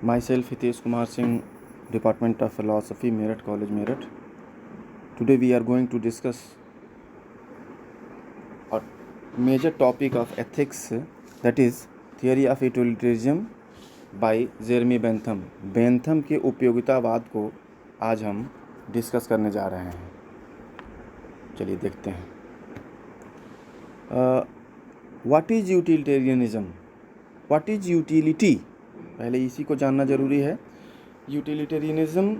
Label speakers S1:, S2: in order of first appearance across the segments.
S1: Myself Hitesh Kumar Singh, Department of Philosophy, Meerut College, Meerut. Today we are going to discuss a major topic of ethics, that is Theory of Utilitarianism by Jeremy Bentham. Bentham के उपयोगितावाद को आज हम discuss करने जा रहे हैं। चलिए देखते हैं। What is utilitarianism? What is utility? पहले इसी को जानना ज़रूरी है। Utilitarianism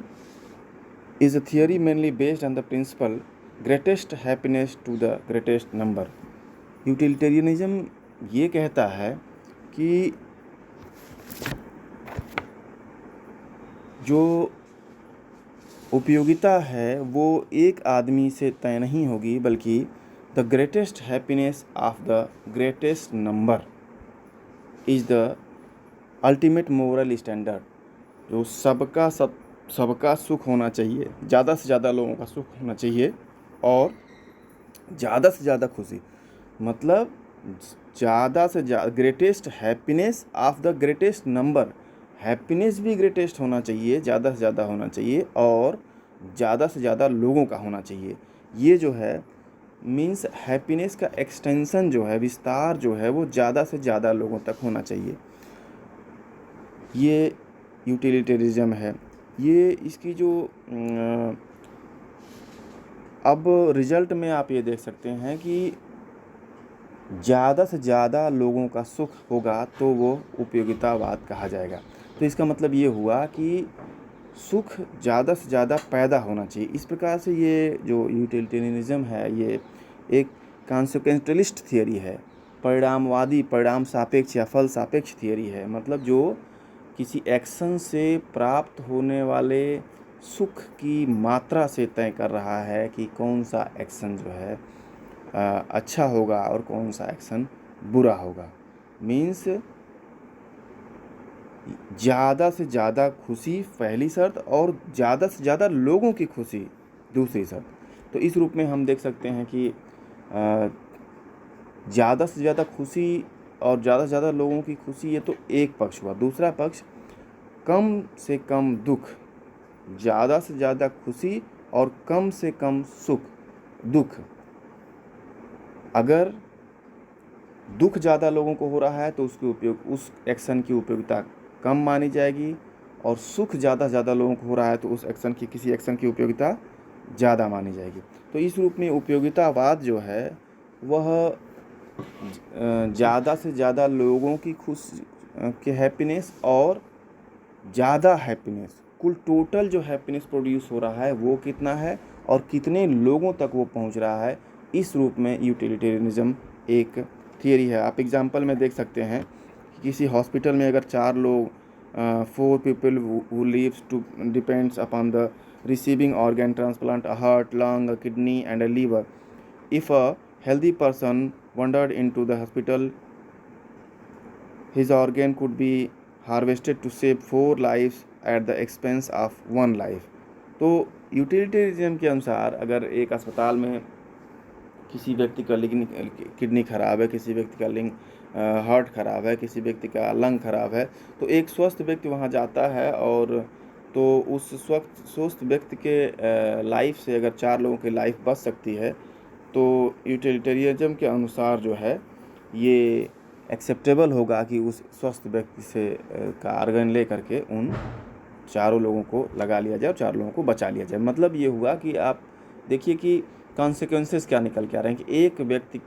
S1: is a theory mainly based on the principle greatest happiness to the greatest number. Utilitarianism ये कहता है कि जो उपयोगिता है वो एक आदमी से तय नहीं होगी, बल्कि the greatest happiness of the greatest number is the ultimate moral standard. जो सबका सुख होना चाहिए, ज़्यादा से ज़्यादा लोगों का सुख होना चाहिए और ज़्यादा से ज़्यादा खुशी, मतलब ज़्यादा से ज़्यादा greatest happiness of the greatest number. Happiness भी ग्रेटेस्ट होना चाहिए, ज़्यादा से ज़्यादा होना चाहिए और ज़्यादा से ज़्यादा लोगों का होना चाहिए। ये जो है मीन्स हैप्पीनेस का एक्सटेंशन जो है, विस्तार जो है, वो ज़्यादा से ज़्यादा लोगों तक होना चाहिए। ये यूटिलिटेरिज्म है। ये इसकी जो अब रिजल्ट में आप ये देख सकते हैं कि ज़्यादा से ज़्यादा लोगों का सुख होगा तो वो उपयोगितावाद कहा जाएगा। तो इसका मतलब ये हुआ कि सुख ज़्यादा से ज़्यादा पैदा होना चाहिए। इस प्रकार से ये जो यूटिलिटेरियनिज्म है ये एक कॉन्सिक्वेंटलिस्ट थियरी है, परिणामवादी, परिणाम सापेक्ष या फल सापेक्ष थियरी है। मतलब जो किसी एक्शन से प्राप्त होने वाले सुख की मात्रा से तय कर रहा है कि कौन सा एक्शन जो है अच्छा होगा और कौन सा एक्शन बुरा होगा। मीन्स ज़्यादा से ज़्यादा खुशी पहली शर्त और ज़्यादा से ज़्यादा लोगों की खुशी दूसरी शर्त। तो इस रूप में हम देख सकते हैं कि ज़्यादा से ज़्यादा खुशी और ज़्यादा से ज़्यादा लोगों की खुशी, ये तो एक पक्ष हुआ। दूसरा पक्ष कम से कम दुख, ज़्यादा से ज़्यादा खुशी और कम से कम दुख। अगर दुख ज़्यादा लोगों को हो रहा है तो उस एक्शन की उपयोगिता कम मानी जाएगी, और सुख ज़्यादा से ज़्यादा लोगों को हो रहा है तो उस किसी एक्शन की उपयोगिता ज़्यादा मानी जाएगी। तो इस रूप में उपयोगितावाद जो है वह ज़्यादा से ज़्यादा लोगों की खुशी के हैप्पीनेस और ज़्यादा हैप्पीनेस, कुल टोटल जो हैप्पीनेस प्रोड्यूस हो रहा है वो कितना है और कितने लोगों तक वो पहुंच रहा है, इस रूप में यूटिलिटेरियनिज्म एक थियरी है। आप एग्जांपल में देख सकते हैं कि किसी हॉस्पिटल में अगर 4 लोग 4 people who lives to depends upon the receiving organ transplant, a heart, lung, a kidney and a liver. If a healthy person wandered into the hospital, his organ could be harvested to save 4 lives at the expense of 1 life. तो यूटिलिटेरिज्म के अनुसार अगर एक अस्पताल में किसी व्यक्ति का किडनी खराब है, किसी व्यक्ति का हार्ट खराब है, किसी व्यक्ति का लंग खराब है, तो एक स्वस्थ व्यक्ति वहाँ जाता है और तो उस स्वस्थ व्यक्ति के लाइफ से अगर 4 लोगों की लाइफ बच सकती है तो यूटिलिटेरियनिज्म के अनुसार जो है ये एक्सेप्टेबल होगा कि उस स्वस्थ व्यक्ति से का आर्गन ले करके उन 4 लोगों को लगा लिया जाए और 4 लोगों को बचा लिया जाए। मतलब ये हुआ कि आप देखिए कि कॉन्सिक्वेंसेस क्या निकल के आ रहे हैं कि एक व्यक्ति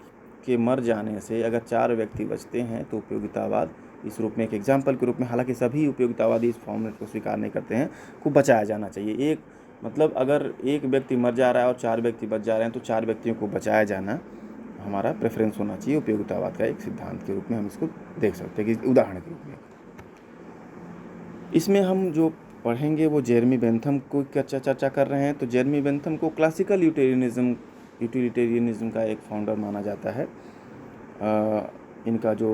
S1: के मर जाने से अगर 4 व्यक्ति बचते हैं तो उपयोगितावाद इस रूप में एक एग्जाम्पल के रूप में, हालांकि सभी उपयोगितावादी इस फॉर्मेट को स्वीकार नहीं करते हैं, को बचाया जाना चाहिए। एक मतलब अगर एक व्यक्ति मर जा रहा है और 4 व्यक्ति बच जा रहे हैं तो 4 व्यक्तियों को बचाया जाना हमारा प्रेफरेंस होना चाहिए। उपयोगितावाद का एक सिद्धांत के रूप में हम इसको देख सकते हैं कि उदाहरण के रूप में। इसमें हम जो पढ़ेंगे वो जेरेमी बेंथम को चर्चा कर रहे हैं। तो जेरेमी बेंथम को क्लासिकल यूटिलिटेरियनिज्म का एक फाउंडर माना जाता है। इनका जो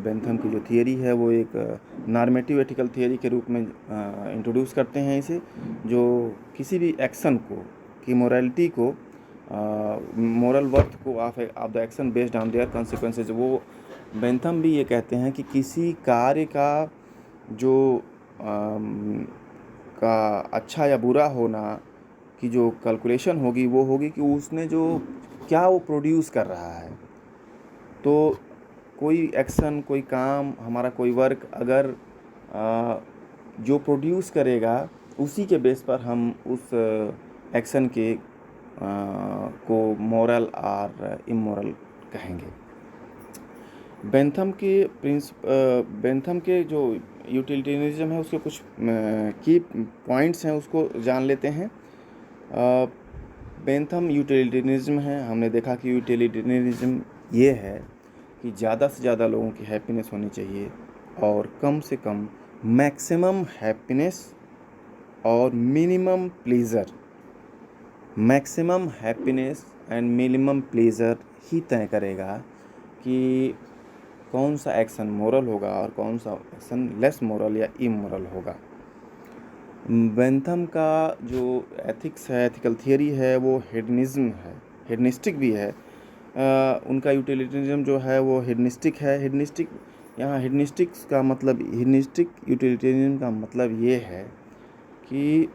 S1: बेंथम की जो थियरी है वो एक नॉर्मेटिव एथिकल थियरी के रूप में इंट्रोड्यूस करते हैं इसे, जो किसी भी एक्शन को की मोरालिटी को मोरल वर्थ को of the action based on their consequences. वो बेंथम भी ये कहते हैं कि किसी कार्य का जो का अच्छा या बुरा होना की जो कैलकुलेशन होगी वो होगी कि उसने जो क्या वो प्रोड्यूस कर रहा है। तो कोई एक्शन, कोई काम, हमारा कोई वर्क अगर जो प्रोड्यूस करेगा उसी के बेस पर हम उस एक्शन के को मोरल और इमोरल कहेंगे। बेंथम के जो यूटिलिटेरियनिज्म है उसके कुछ की पॉइंट्स हैं, उसको जान लेते हैं। बेंथम यूटिलिटेरियनिज्म है, हमने देखा कि यूटिलिटेरियनिज्म ये है कि ज़्यादा से ज़्यादा लोगों की हैप्पीनेस होनी चाहिए और कम से कम मैक्सिमम हैप्पीनेस और minimum pleasure. Maximum happiness and minimum pleasure ही तय करेगा कि कौन सा एक्शन मोरल होगा और कौन सा एक्शन लेस मोरल या इमोरल होगा। बेंथम का जो एथिक्स है, एथिकल थियरी है, वो हेडनिज्म है, हेडनिस्टिक भी है। उनका यूटिलिटेरियनिज्म जो है वो हेडनिस्टिक है। हेडनिस्टिक, यहाँ हेडनिस्टिक्स का मतलब, हेडनिस्टिक यूटिलिटेरियनिज्म का मतलब ये है कि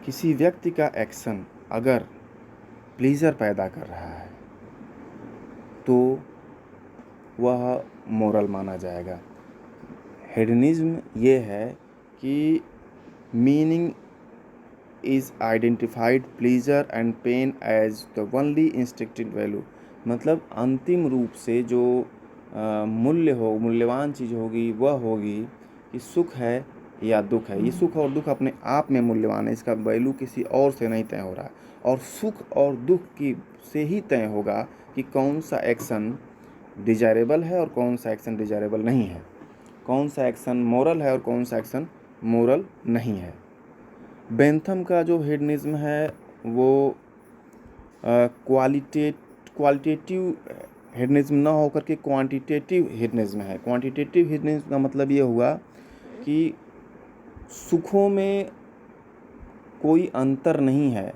S1: किसी व्यक्ति का एक्शन अगर प्लीज़र पैदा कर रहा है तो वह मोरल माना जाएगा। हेडनिज्म ये है कि meaning is identified pleasure and pain as the only instructed value. मतलब अंतिम रूप से जो मूल्यवान चीज़ होगी वह होगी कि सुख है या दुख है। ये सुख और दुख अपने आप में मूल्यवान है, इसका वैल्यू किसी और से नहीं तय हो रहा है। और सुख और दुख की से ही तय होगा कि कौन सा एक्शन डिजायरेबल है और कौन सा एक्शन डिजायरेबल नहीं है, कौन सा एक्शन मोरल है और कौन सा एक्शन मोरल नहीं है। बेंथम का जो हेडनिज्म है वो क्वालिटेटिव हेडनिज्म ना होकर के क्वांटिटेटिव हेडनिज्म है। क्वांटिटेटिव हेडनिज्म का मतलब ये हुआ कि सुखों में कोई अंतर नहीं है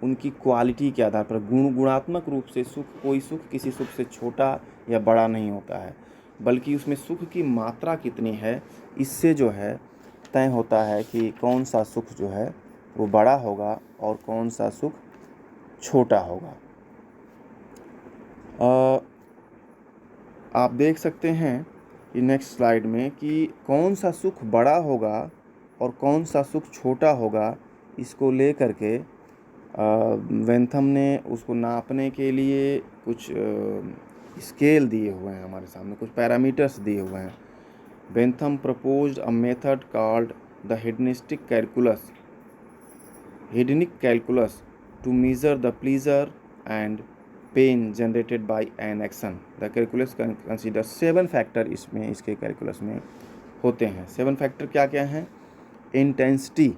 S1: उनकी क्वालिटी के आधार पर। गुणात्मक रूप से कोई सुख किसी सुख से छोटा या बड़ा नहीं होता है, बल्कि उसमें सुख की मात्रा कितनी है इससे जो है तय होता है कि कौन सा सुख जो है वो बड़ा होगा और कौन सा सुख छोटा होगा। आप देख सकते हैं कि नेक्स्ट स्लाइड में कि कौन सा सुख बड़ा होगा और कौन सा सुख छोटा होगा, इसको लेकर के बेंथम ने उसको नापने के लिए कुछ स्केल दिए हुए हैं हमारे सामने, कुछ पैरामीटर्स दिए हुए हैं। Bentham proposed a method called the hedonistic calculus to measure the pleasure and pain generated by an action. The calculus considers 7 factor इसमें, इसके कैलकुलस में होते हैं। 7 फैक्टर क्या क्या हैं? Intensity,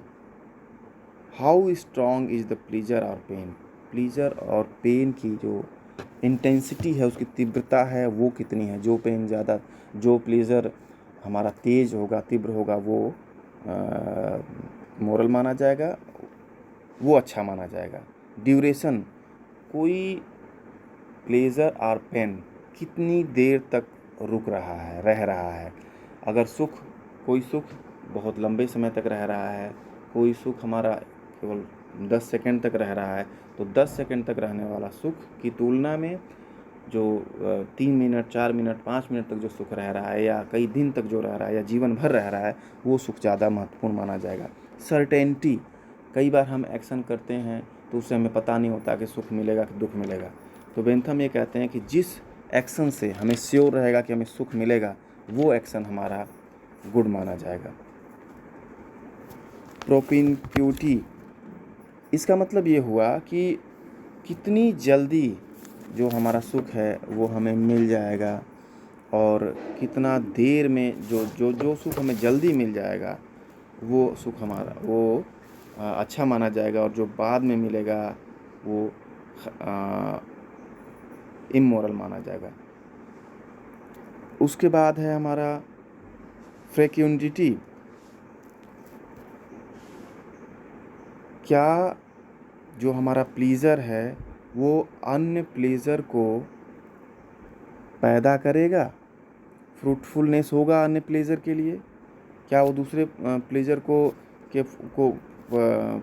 S1: how strong is the pleaser और पेन। प्लीजर और पेन की जो इंटेंसिटी है, उसकी तीव्रता है, वो कितनी है। जो पेन ज़्यादा, जो प्लीजर हमारा तेज़ होगा, तीव्र होगा, वो मोरल माना जाएगा, वो अच्छा माना जाएगा। ड्यूरेशन, कोई प्लेजर और पेन कितनी देर तक रुक रहा है, रह रहा है। अगर कोई सुख बहुत लंबे समय तक रह रहा है, कोई सुख हमारा केवल 10 सेकंड तक रह रहा है, तो 10 सेकंड तक रहने वाला सुख की तुलना में जो 3 मिनट, 4 मिनट, 5 मिनट तक जो सुख रह रहा है, या कई दिन तक जो रह रहा है, या जीवन भर रह रहा है, वो सुख ज़्यादा महत्वपूर्ण माना जाएगा। सर्टेनिटी, कई बार हम एक्शन करते हैं तो उससे हमें पता नहीं होता कि सुख मिलेगा कि दुख मिलेगा। तो बेंथम ये कहते हैं कि जिस एक्शन से हमें श्योर रहेगा कि हमें सुख मिलेगा, वो एक्शन हमारा गुड माना जाएगा। प्रोपिनक्यूटी, इसका मतलब ये हुआ कि कितनी जल्दी जो हमारा सुख है वो हमें मिल जाएगा, और कितना देर में जो सुख हमें जल्दी मिल जाएगा वो सुख हमारा वो अच्छा माना जाएगा, और जो बाद में मिलेगा वो इमोरल माना जाएगा। उसके बाद है हमारा फ्रेक्वेंटिटी, क्या जो हमारा प्लीज़र है वो अन्य प्लीज़र को पैदा करेगा फ्रूटफुलनेस होगा अन्य प्लेजर के लिए? क्या वो दूसरे प्लेजर को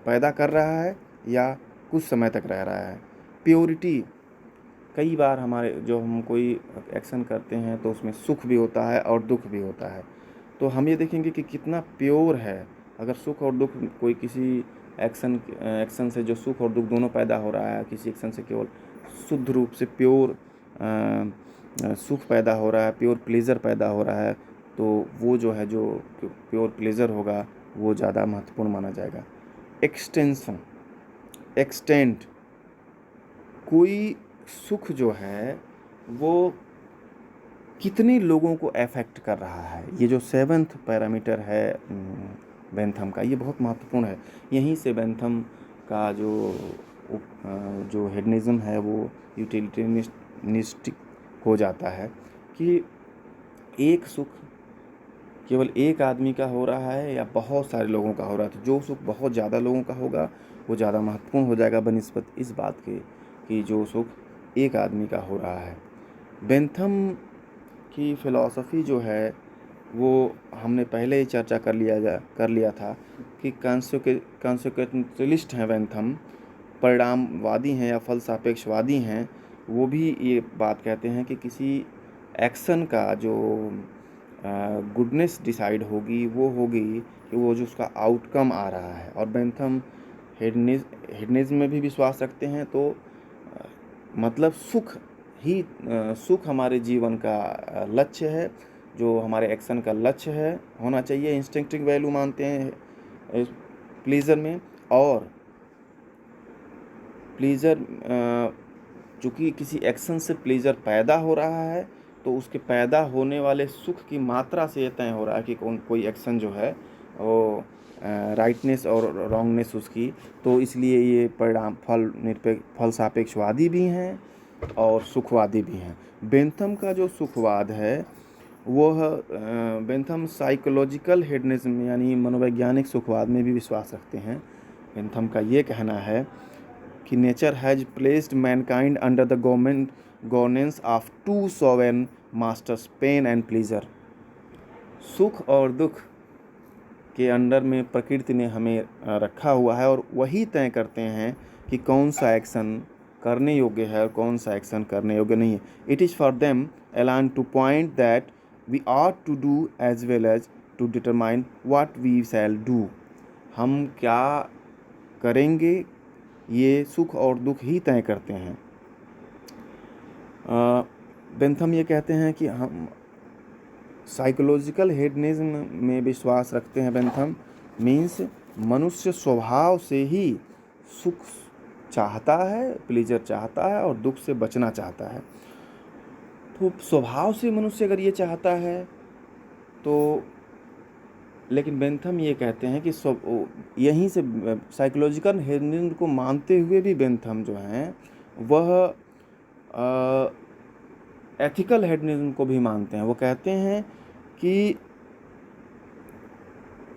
S1: पैदा कर रहा है या कुछ समय तक रह रहा है? प्योरिटी, कई बार हमारे जो हम कोई एक्शन करते हैं तो उसमें सुख भी होता है और दुख भी होता है, तो हम ये देखेंगे कि कितना प्योर है। अगर सुख और दुख, कोई किसी एक्शन से जो सुख और दुख दोनों पैदा हो रहा है, किसी एक्शन से केवल शुद्ध रूप से प्योर सुख पैदा हो रहा है, प्योर प्लेजर पैदा हो रहा है, तो वो जो है, जो प्योर प्लेजर होगा वो ज़्यादा महत्वपूर्ण माना जाएगा। एक्सटेंशन, एक्सटेंट, कोई सुख जो है वो कितने लोगों को अफेक्ट कर रहा है, ये जो 7th पैरामीटर है बेंथम का, ये बहुत महत्वपूर्ण है। यहीं से बेंथम का जो हेडनिज्म है वो यूटिलिटेरियनिस्टिक हो जाता है कि एक सुख केवल एक आदमी का हो रहा है या बहुत सारे लोगों का हो रहा है, तो जो सुख बहुत ज़्यादा लोगों का होगा वो ज़्यादा महत्वपूर्ण हो जाएगा बनिस्बत इस बात के कि जो सुख एक आदमी का हो रहा है। बेंथम की फ़िलॉसफ़ी जो है वो हमने पहले ही चर्चा कर लिया था कि कॉन्सेक्वेंशलिस्ट हैं बेंथम, परिणामवादी हैं या फल सापेक्षवादी हैं। वो भी ये बात कहते हैं कि किसी एक्शन का जो गुडनेस डिसाइड होगी वो होगी कि वो जो उसका आउटकम आ रहा है। और बेंथम हेडनिज्म में भी विश्वास रखते हैं, तो मतलब सुख हमारे जीवन का लक्ष्य है, जो हमारे एक्शन का लक्ष्य है होना चाहिए। इंस्टिंक्टिव वैल्यू मानते हैं प्लीज़र में, और प्लीज़र चूँकि किसी एक्शन से प्लीज़र पैदा हो रहा है तो उसके पैदा होने वाले सुख की मात्रा से ये तय हो रहा है कि कोई एक्शन जो है वो राइटनेस और रॉन्गनेस उसकी, तो इसलिए ये परिणाम फल सापेक्षवादी भी हैं और सुखवादी भी हैं। बेंथम का जो सुखवाद है वह बेंथम साइकोलॉजिकल हेडनिज्म यानी मनोवैज्ञानिक सुखवाद में भी विश्वास रखते हैं। बेंथम का ये कहना है कि nature has placed mankind under the governance of two sovereign masters, pain and pleasure. सुख और दुख के अंडर में प्रकृति ने हमें रखा हुआ है और वही तय करते हैं कि कौन सा एक्शन करने योग्य है और कौन सा एक्शन करने योग्य नहीं है। It is for them alone to point that we are to do as well as to determine what we shall do. हम क्या करेंगे ये सुख और दुख ही तय करते हैं। बेंथम ये कहते हैं कि हम साइकोलॉजिकल हेडनिज्म में विश्वास रखते हैं। बेंथम मीन्स मनुष्य स्वभाव से ही सुख चाहता है, प्लेजर चाहता है और दुख से बचना चाहता है। तो स्वभाव से मनुष्य अगर ये चाहता है तो, लेकिन बेंथम ये कहते हैं कि यहीं से साइकोलॉजिकल हेडनिज्म को मानते हुए भी बेंथम जो हैं वह एथिकल हेडनिज्म को भी मानते हैं। वो कहते हैं कि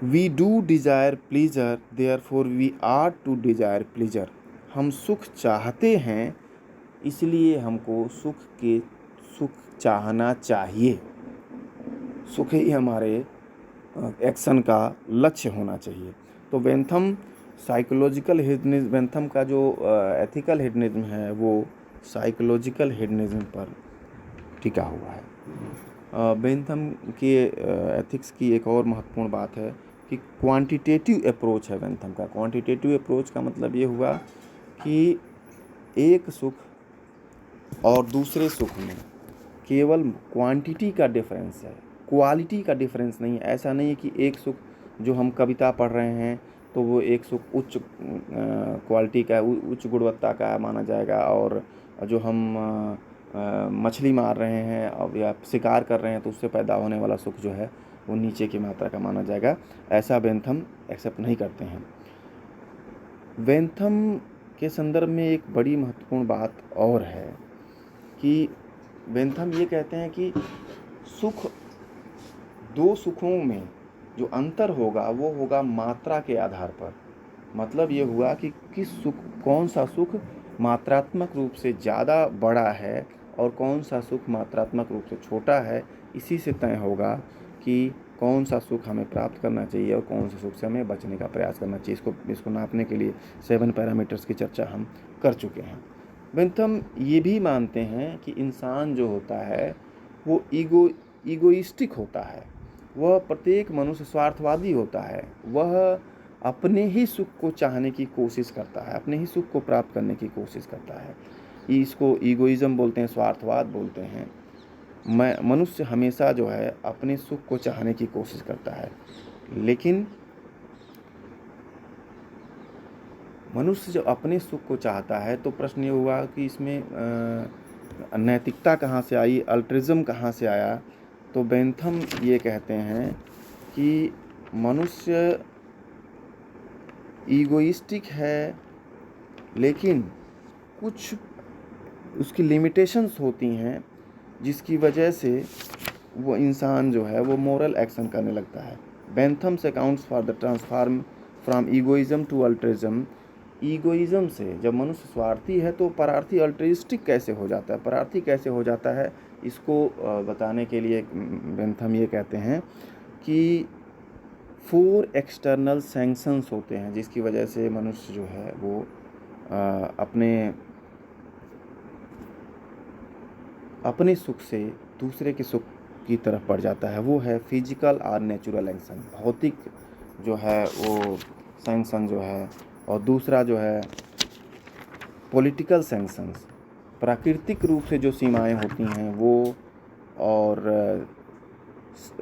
S1: we do desire pleasure therefore we are to desire pleasure. हम सुख चाहते हैं इसलिए हमको सुख चाहना चाहिए। सुख ही हमारे एक्शन का लक्ष्य होना चाहिए। तो बेंथम साइकोलॉजिकल हेडनिज्म, बेंथम का जो एथिकल हेडनिज्म है वो साइकोलॉजिकल हेडनिज्म पर टिका हुआ है। बेंथम के एथिक्स की एक और महत्वपूर्ण बात है कि क्वांटिटेटिव अप्रोच है बेंथम का। क्वांटिटेटिव अप्रोच का मतलब ये हुआ कि एक सुख और दूसरे सुख में केवल क्वांटिटी का डिफरेंस है, क्वालिटी का डिफरेंस नहीं है। ऐसा नहीं है कि एक सुख जो हम कविता पढ़ रहे हैं तो वो एक सुख उच्च क्वालिटी का, उच्च गुणवत्ता का माना जाएगा, और जो हम मछली मार रहे हैं और या शिकार कर रहे हैं तो उससे पैदा होने वाला सुख जो है वो नीचे की मात्रा का माना जाएगा। ऐसा बेंथम एक्सेप्ट नहीं करते हैं। बेंथम के संदर्भ में एक बड़ी महत्वपूर्ण बात और है कि बेंथम ये कहते हैं कि दो सुखों में जो अंतर होगा वो होगा मात्रा के आधार पर। मतलब ये हुआ कि कौन सा सुख मात्रात्मक रूप से ज़्यादा बड़ा है और कौन सा सुख मात्रात्मक रूप से छोटा है, इसी से तय होगा कि कौन सा सुख हमें प्राप्त करना चाहिए और कौन से सुख से हमें बचने का प्रयास करना चाहिए। इसको नापने के लिए 7 पैरामीटर्स की चर्चा हम कर चुके हैं। बेंथम ये भी मानते हैं कि इंसान जो होता है वो ईगोइस्टिक होता है। वह प्रत्येक मनुष्य स्वार्थवादी होता है। वह अपने ही सुख को चाहने की कोशिश करता है, अपने ही सुख को प्राप्त करने की कोशिश करता है। इसको ईगोइज्म बोलते हैं, स्वार्थवाद बोलते हैं। मनुष्य हमेशा जो है अपने सुख को चाहने की कोशिश करता है, लेकिन मनुष्य जब अपने सुख को चाहता है तो प्रश्न ये हुआ कि इसमें नैतिकता कहाँ से आई, अल्ट्रिज्म कहाँ से आया। तो बेंथम ये कहते हैं कि मनुष्य ईगोइस्टिक है, लेकिन कुछ उसकी लिमिटेशंस होती हैं जिसकी वजह से वो इंसान जो है वो मोरल एक्शन करने लगता है। Bentham's accounts for the transform from egoism to altruism. Egoism से जब मनुष्य स्वार्थी है तो परार्थी अल्ट्रिस्टिक कैसे हो जाता है, परार्थी कैसे हो जाता है, इसको बताने के लिए बेंथम ये कहते हैं कि 4 एक्सटर्नल सैंक्शंस होते हैं जिसकी वजह से मनुष्य जो है वो अपने सुख से दूसरे के सुख की तरफ बढ़ जाता है। वो है फिजिकल और नेचुरल एक्शन, भौतिक जो है वो सैंक्शन जो है, और दूसरा जो है पॉलिटिकल सैंक्शंस, प्राकृतिक रूप से जो सीमाएं होती हैं वो, और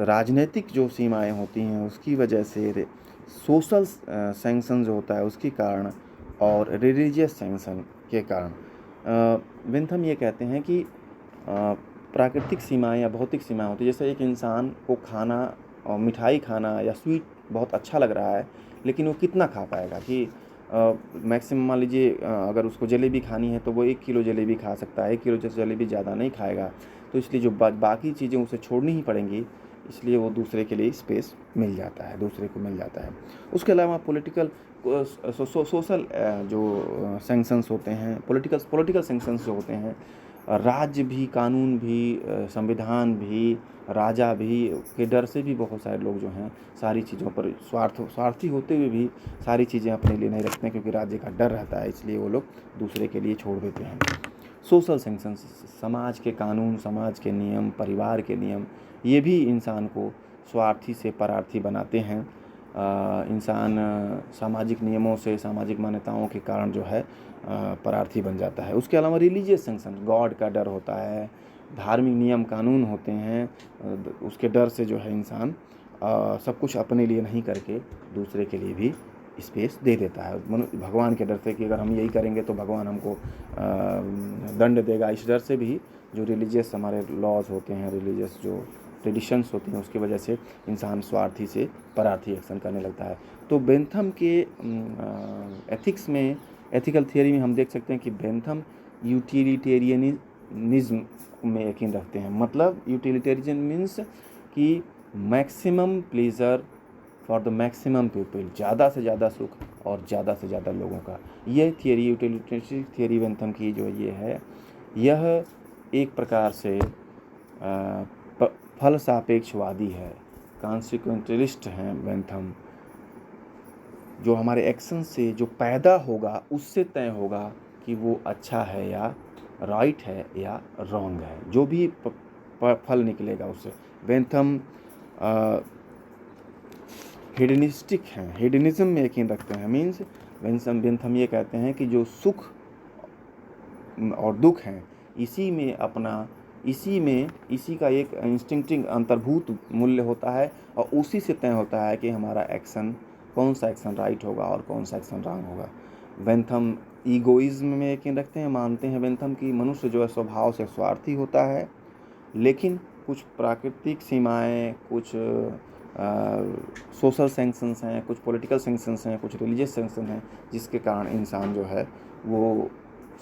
S1: राजनीतिक जो सीमाएं होती हैं उसकी वजह से, सोशल सैंक्शन जो होता है उसके कारण, और रिलीजियस सैंक्शन के कारण। बेंथम ये कहते हैं कि प्राकृतिक सीमाएं या भौतिक सीमाएं होती है। जैसे एक इंसान को खाना और मिठाई खाना या स्वीट बहुत अच्छा लग रहा है, लेकिन वो कितना खा पाएगा कि मैक्सिमम मान लीजिए अगर उसको जलेबी खानी है तो वो 1 किलो जलेबी खा सकता है, 1 किलो जलेबी ज़्यादा नहीं खाएगा। तो इसलिए जो बाकी चीज़ें उसे छोड़नी ही पड़ेंगी, इसलिए वो दूसरे के लिए स्पेस मिल जाता है, दूसरे को मिल जाता है। उसके अलावा पॉलिटिकल सोशल जो सैंक्शंस होते हैं, पॉलिटिकल सैंक्शंस जो होते हैं, राज्य भी, कानून भी, संविधान भी, राजा भी के डर से भी बहुत सारे लोग जो हैं सारी चीज़ों पर स्वार्थी होते हुए भी सारी चीज़ें अपने लिए नहीं रखते हैं, क्योंकि राज्य का डर रहता है, इसलिए वो लोग दूसरे के लिए छोड़ देते हैं। सोशल सैंक्शंस, समाज के कानून, समाज के नियम, परिवार के नियम, ये भी इंसान को स्वार्थी से परार्थी बनाते हैं। इंसान सामाजिक नियमों से, सामाजिक मान्यताओं के कारण जो है परार्थी बन जाता है। उसके अलावा रिलीजियस सैंक्शन, गॉड का डर होता है, धार्मिक नियम कानून होते हैं, उसके डर से जो है इंसान सब कुछ अपने लिए नहीं करके दूसरे के लिए भी स्पेस दे देता है। भगवान के डर से कि अगर हम यही करेंगे तो भगवान हमको दंड देगा, इस डर से भी जो रिलीजियस हमारे लॉज होते हैं, रिलीजियस जो ट्रेडिशंस होती हैं, उसकी वजह से इंसान स्वार्थी से परार्थी एक्शन करने लगता है। तो बेंथम के एथिक्स में, एथिकल थियरी में हम देख सकते हैं कि बेंथम यूटिलिटेरियनिज्म में यकीन रखते हैं। मतलब यूटिलिटेरियन मीन्स कि maximum pleasure for the maximum people, ज़्यादा से ज़्यादा सुख और ज़्यादा से ज़्यादा लोगों का। ये थियरी, यूटिलिटेरियन थियरी बेंथम की जो ये है, यह एक प्रकार से फल सापेक्षवादी है, कॉन्सिक्वेंटलिस्ट हैं बेंथम। जो हमारे एक्शन से जो पैदा होगा उससे तय होगा कि वो अच्छा है या राइट है या रॉन्ग है, जो भी फल निकलेगा उससे। बेंथम हेडनिस्टिक हैं, हेडनिज्म में यकीन रखते हैं। मीन्स बेंथम ये कहते हैं कि जो सुख और दुख हैं, इसी का एक इंस्टिंक्टिव अंतर्भूत मूल्य होता है, और उसी से तय होता है कि हमारा एक्शन, कौन सा एक्शन राइट होगा और कौन सा एक्शन रॉन्ग होगा। बेंथम ईगोइज्म में यकीन रखते हैं, मानते हैं बेंथम कि मनुष्य जो है स्वभाव से स्वार्थी होता है, लेकिन कुछ प्राकृतिक सीमाएं, कुछ सोशल सैंक्शंस हैं, कुछ पॉलिटिकल सैंक्शंस हैं, कुछ रिलीजियस सैंक्शन हैं, जिसके कारण इंसान जो है वो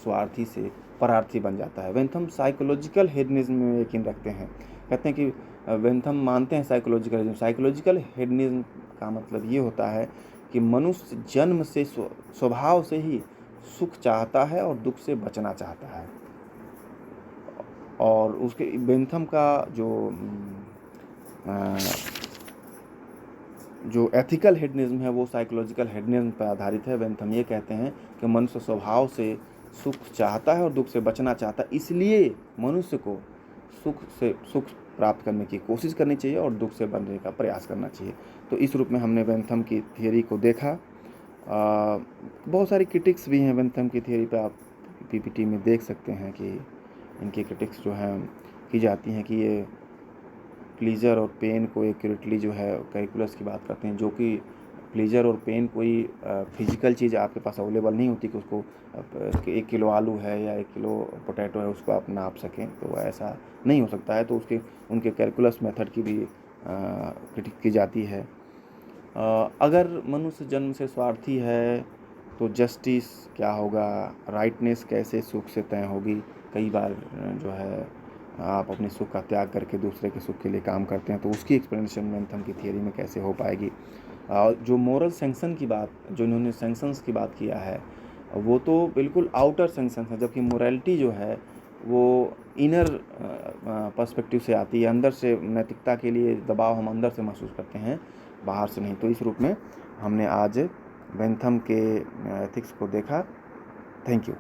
S1: स्वार्थी से परार्थी बन जाता है। बेंथम साइकोलॉजिकल हेडनिज्म में यकीन रखते हैं। कहते हैं कि बेंथम मानते हैं साइकोलॉजिकल हेडनिज्म का मतलब ये होता है कि मनुष्य जन्म से, स्वभाव से ही सुख चाहता है और दुख से बचना चाहता है। और उसके बेंथम का जो जो एथिकल हेडनिज्म है वो साइकोलॉजिकल हेडनिज्म पर आधारित है। बेंथम ये कहते हैं कि मनुष्य स्वभाव से सुख चाहता है और दुख से बचना चाहता है, इसलिए मनुष्य को सुख प्राप्त करने की कोशिश करनी चाहिए और दुख से बचने का प्रयास करना चाहिए। तो इस रूप में हमने बेंथम की थियरी को देखा। बहुत सारी क्रिटिक्स भी हैं बेंथम की थियरी पे, आप पीपीटी में देख सकते हैं कि इनकी क्रिटिक्स जो हैं की जाती हैं कि ये प्लीज़र और पेन को एक्यूरेटली जो है कैलकुलस की बात करते हैं, जो कि प्लीज़र और पेन कोई फिजिकल चीज़ आपके पास अवेलेबल नहीं होती कि उसको 1 किलो आलू है या 1 किलो पोटैटो है उसको आप नाप सकें, तो ऐसा नहीं हो सकता है। तो उनके कैलकुलस मेथड की भी क्रिटिक की जाती है। अगर मनुष्य जन्म से स्वार्थी है तो जस्टिस क्या होगा, राइटनेस कैसे सुख से तय होगी। कई बार जो है आप अपने सुख का त्याग करके दूसरे के सुख के लिए काम करते हैं, तो उसकी एक्सप्लेनेशन बेंथम की थियरी में कैसे हो पाएगी। जो मोरल सैंक्शन की बात, जो इन्होंने सैंक्शंस की बात किया है, वो तो बिल्कुल आउटर सैंक्शन है, जबकि मोरालिटी जो है वो इनर पर्सपेक्टिव से आती है। अंदर से नैतिकता के लिए दबाव हम अंदर से महसूस करते हैं, बाहर से नहीं। तो इस रूप में हमने आज बेंथम के एथिक्स को देखा। Thank you.